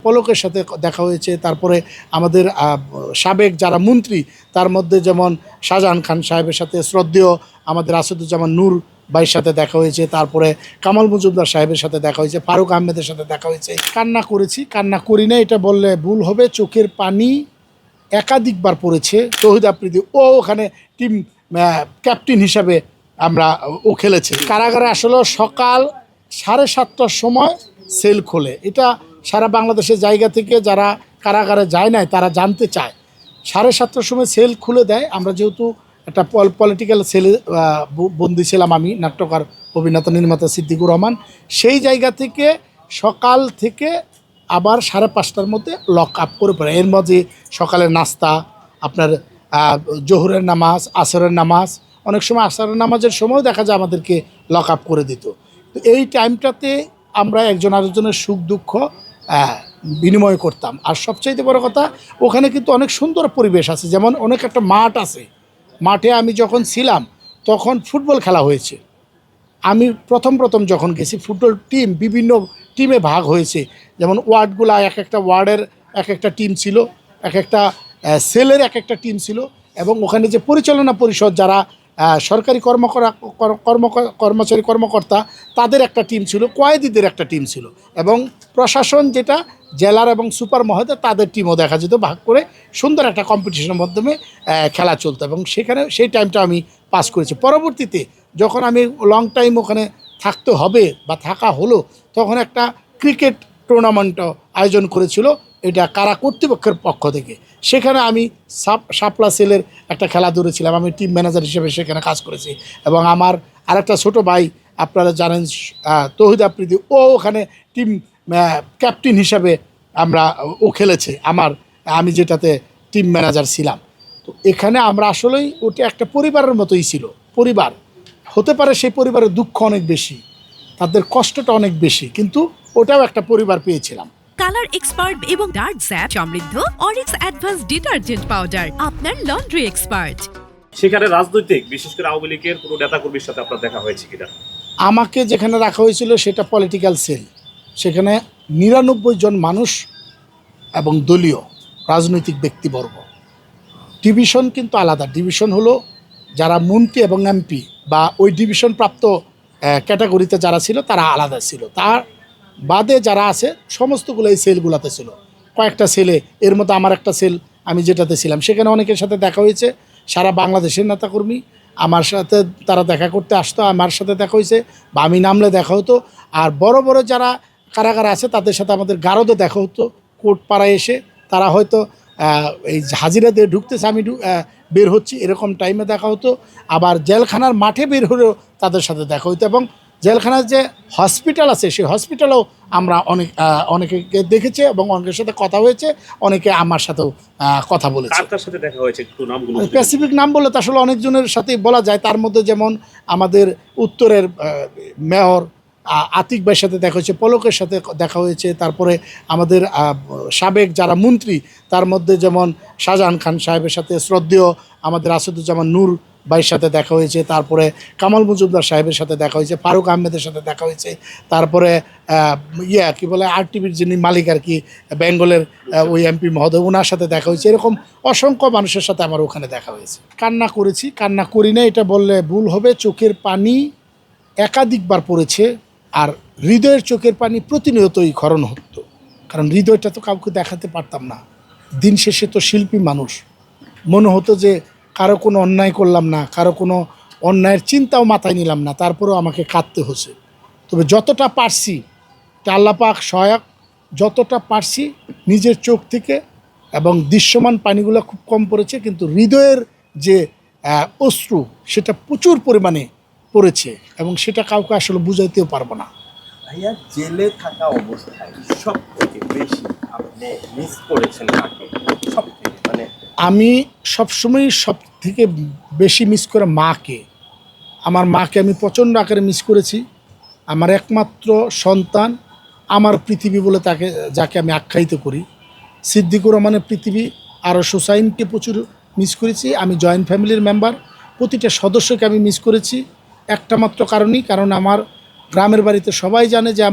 পলকের সাথে দেখা হয়েছে। তারপরে আমাদের সাবেক যারা মন্ত্রী তার মধ্যে যেমন শাহজাহান খান সাহেবের সাথে শ্রদ্ধেয় আমাদের আসাদুজ্জামান নূর ভাইয়ের সাথে দেখা হয়েছে। তারপরে কামাল মজুমদার সাহেবের সাথে দেখা হয়েছে, ফারুক আহমেদের সাথে দেখা হয়েছে। কান্না করেছি, কান্না করি না এটা বললে ভুল হবে। চোখের পানি একাধিকবার পড়েছে। তৌহিদ আফ্রিদি ওখানে টিম ক্যাপ্টেন হিসাবে ও খেলেছে। কারাগারে আসলে সকাল 7:30টার সময় সেল খোলে। এটা সারা বাংলাদেশের জায়গা থেকে যারা কারাগারে যায় নাই তারা জানতে চায়। 7:30টার সময় সেল খুলে দেয়। আমরা যেহেতু একটা পলিটিক্যাল সেলে বন্দি ছিলাম, আমি নাট্যকার অভিনেতা নির্মাতা সিদ্দিকুর রহমান, সেই জায়গা থেকে সকাল থেকে আবার 5:30টার মধ্যে লক আপ করে পড়ে। এর মধ্যে সকালের নাস্তা, আপনার জোহরের নামাজ, আসরের নামাজ, অনেক সময় আসরের নামাজের সময় দেখা যায় আমাদেরকে লক আপ করে দিত। তো এই টাইমটাতে আমরা একজন আরেকজনের সুখ দুঃখ বিনিময় করতাম। আর সবচাইতে বড় কথা, ওখানে কিন্তু অনেক সুন্দর পরিবেশ আছে। যেমন অনেক একটা মাঠ আছে, মাঠে আমি যখন ছিলাম তখন ফুটবল খেলা হয়েছে। আমি প্রথম যখন গেছি, ফুটবল টিম বিভিন্ন টিমে ভাগ হয়েছে। যেমন ওয়ার্ডগুলো, এক একটা ওয়ার্ডের এক একটা টিম ছিল, এক একটা সেলের এক একটা টিম ছিল, এবং ওখানে যে পরিচালনা পরিষদ যারা সরকারি কর্মকর্তা তাদের একটা টিম ছিল, কয়েদিদের একটা টিম ছিল, এবং প্রশাসন যেটা জেলার এবং সুপার মহোদয় তাদের টিমও দেখা যেত। ভাগ করে সুন্দর একটা কম্পিটিশনের মাধ্যমে খেলা চলতো, এবং সেখানে সেই টাইমটা আমি পাস করেছি। পরবর্তীতে যখন আমি লং টাইম ওখানে থাকতে হবে বা থাকা হলো, তখন একটা ক্রিকেট টুর্নামেন্টও আয়োজন করেছিল, এটা কারা কর্তৃপক্ষের পক্ষ থেকে। সেখানে আমি শাপলা সেলের একটা খেলা ধরেছিলাম, আমি টিম ম্যানেজার হিসেবে সেখানে কাজ করেছি। এবং আমার আরেকটা ছোটো ভাই, আপনারা জানেন, তৌহিদ আফ্রিদি, ওখানে টিম ক্যাপ্টেন হিসাবে ও খেলেছে আমি যেটাতে টিম ম্যানেজার ছিলাম। তো এখানে আমরা আসলেই ওটা একটা পরিবারের মতোই ছিল। পরিবার হতে পারে সেই পরিবারের দুঃখ অনেক বেশি, তাদের কষ্টটা অনেক বেশি, কিন্তু ওটাও একটা পরিবার পেয়েছিলাম। কালার এক্সপার্ট এবং ডার্ক স্যাপ সমৃদ্ধ অরিক্স অ্যাডভান্স ডিটারজেন্ট পাউডার, আপনার লন্ড্রি এক্সপার্ট। সেখানে রাজনৈতিক, বিশেষ করে আওয়ামী লীগের কোনো নেতাকর্মীর সাথে আপনার দেখা হয়েছে কিনা? আমাকে যেখানে রাখা হয়েছিল সেটা পলিটিক্যাল সেল। সেখানে 99 জন মানুষ এবং দলীয় রাজনৈতিক ব্যক্তিবর্গ। ডিভিশন কিন্তু আলাদা। ডিভিশন হলো যারা মন্ত্রী এবং এমপি বা ওই ডিভিশন প্রাপ্ত ক্যাটাগরিতে যারা ছিল তারা আলাদা ছিল। তার বাদে যারা আছে সমস্তগুলো এই সেলগুলোতে ছিল। কয়েকটা সেলে, এর মধ্যে আমার একটা সেল আমি যেটাতে ছিলাম, সেখানে অনেকের সাথে দেখা হয়েছে। সারা বাংলাদেশের নেতাকর্মী আমার সাথে তারা দেখা করতে আসতো, আমার সাথে দেখা হয়েছে, বা আমি নামলে দেখা হতো। আর বড় যারা কারাগারে আছে তাদের সাথে আমাদের গারদে দেখা হতো। কোর্ট পাড়ায় এসে তারা হয়তো এই হাজিরা দিয়ে ঢুকতেছে, আমি বের হচ্ছি, এরকম টাইমে দেখা হতো। আবার জেলখানার মাঠে বের হলেও তাদের সাথে দেখা হতো। এবং জেলখানার যে হসপিটাল আছে সেই হসপিটালেও আমরা অনেকে দেখেছি এবং অনেকের সাথে কথা হয়েছে, অনেকে আমার সাথেও কথা বলেছে। কার সাথে দেখা হয়েছে একটু নামগুলো? স্পেসিফিক নাম বললে তো আসলে অনেকজনের সাথেই বলা যায়। তার মধ্যে যেমন আমাদের উত্তরের মেয়র আতিক ভাইয়ের সাথে দেখা হয়েছে, পলকের সাথে দেখা হয়েছে। তারপরে আমাদের সাবেক যারা মন্ত্রী তার মধ্যে যেমন শাহজাহান খান সাহেবের সাথে শ্রদ্ধেয় আমাদের আসাদুজ্জামান নূর ভাইয়ের সাথে দেখা হয়েছে। তারপরে কামাল মজুমদার সাহেবের সাথে দেখা হয়েছে, ফারুক আহমেদের সাথে দেখা হয়েছে। তারপরে কি বলে আরটিভির যিনি মালিক আর কি, বেঙ্গলের ওই এমপি মহোদয়, ওনার সাথে দেখা হয়েছে। এরকম অসংখ্য মানুষের সাথে আমার ওখানে দেখা হয়েছে। কান্না করেছি, কান্না করি না এটা বললে ভুল হবে। চোখের পানি একাধিকবার পড়েছে, আর হৃদয়ের চোখের পানি প্রতিনিয়তই ক্ষরণ হতো। কারণ হৃদয়টা তো কাউকে দেখাতে পারতাম না। দিন শেষে তো শিল্পী মানুষ, মনে হতো যে কারো কোনো অন্যায় করলাম না, কারো কোনো অন্যায়ের চিন্তাও মাথায় নিলাম না, তারপরেও আমাকে কাঁদতে হচ্ছে। তবে যতটা পারছি, আল্লাহ পাক সহায়ক, যতটা পারছি নিজের চোখ থেকে, এবং দৃশ্যমান পানিগুলো খুব কম পড়েছে, কিন্তু হৃদয়ের যে অশ্রু সেটা প্রচুর পরিমাণে পড়েছে, এবং সেটা কাউকে আসলে বুঝাইতেও পারবো না। ভাইয়া, জেলে থাকা অবস্থায় সব থেকে বেশি আপনি মিস করেছেন কাকে? সব থেকে মানে আমি সবসময় সব থেকে বেশি মিস করে মাকে। আমার মাকে আমি প্রচণ্ড আকারে মিস করেছি। আমার একমাত্র সন্তান, আমার পৃথিবী বলে যাকে আমি আখ্যায়িত করি, সিদ্দিকুর রহমানের পৃথিবী। আরও হুসাইনকে প্রচুর মিস করেছি। আমি জয়েন্ট ফ্যামিলির মেম্বার, প্রতিটা সদস্যকে আমি মিস করেছি একটা মাত্র কারণেই, কারণ আমার গ্রামের বাড়িতে সবাই জানে যে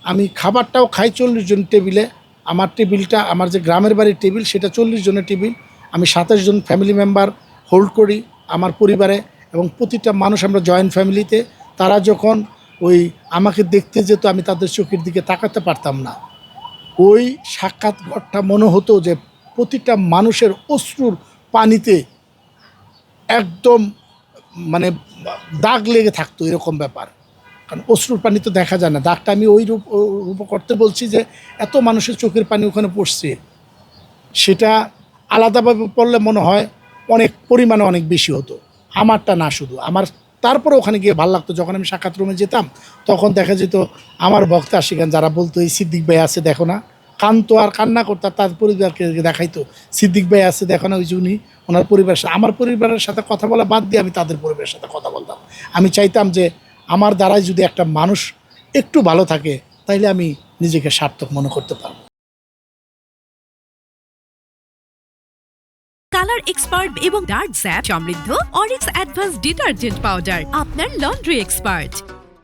আমি খাবারটাও খাই 40 জন টেবিলে, আমার টেবিলটা, আমার যে গ্রামের বাড়ির টেবিল, সেটা 40 জনের টেবিল। আমি 27 জন ফ্যামিলি মেম্বার হোল্ড করি আমার পরিবারে, এবং প্রতিটা মানুষ আমরা জয়েন্ট ফ্যামিলিতে। তারা যখন ওই আমাকে দেখতে যেত, আমি তাদের চোখের দিকে তাকাতে পারতাম না। ওই সাক্ষাৎকারটা মনে হতো যে প্রতিটা মানুষের অশ্রুর পানিতে একদম মানে দাগ লেগে থাকতো, এরকম ব্যাপার। কারণ অশ্রুর পানি তো দেখা যায় না, দাগটা আমি ওই রূপ করতে বলছি যে এত মানুষের চোখের পানি ওখানে পড়ছে, সেটা আলাদাভাবে পড়লে মনে হয় অনেক পরিমাণে অনেক বেশি হতো। আমারটা না শুধু আমার, তারপরে ওখানে গিয়ে ভালো লাগতো। যখন আমি সাক্ষাৎ রুমে যেতাম তখন দেখা যেত আমার ভক্ত আশিকান যারা বলতো এই সিদ্দিক ভাই আছে দেখো না, কানতো আর কান্না করতো, তার পরিবারকে দেখাইতো সিদ্দিক ভাই আছে দেখো না, ওই যে উনি ওনার পরিবারের সাথে, আমার পরিবারের সাথে কথা বলা বাদ দিয়ে আমি তাদের পরিবারের সাথে কথা বলতাম। আমি চাইতাম যে আমার দ্বারাই যদি একটা মানুষ একটু ভালো থাকে তাইলে আমি নিজেকে সার্থক মনে করতে পারবো। কালার এক্সপার্ট এবং ডার্ক স্যাপ সমৃদ্ধ অরিক্স অ্যাডভান্স ডিটারজেন্ট পাউডার আপনার লন্ড্রি এক্সপার্ট।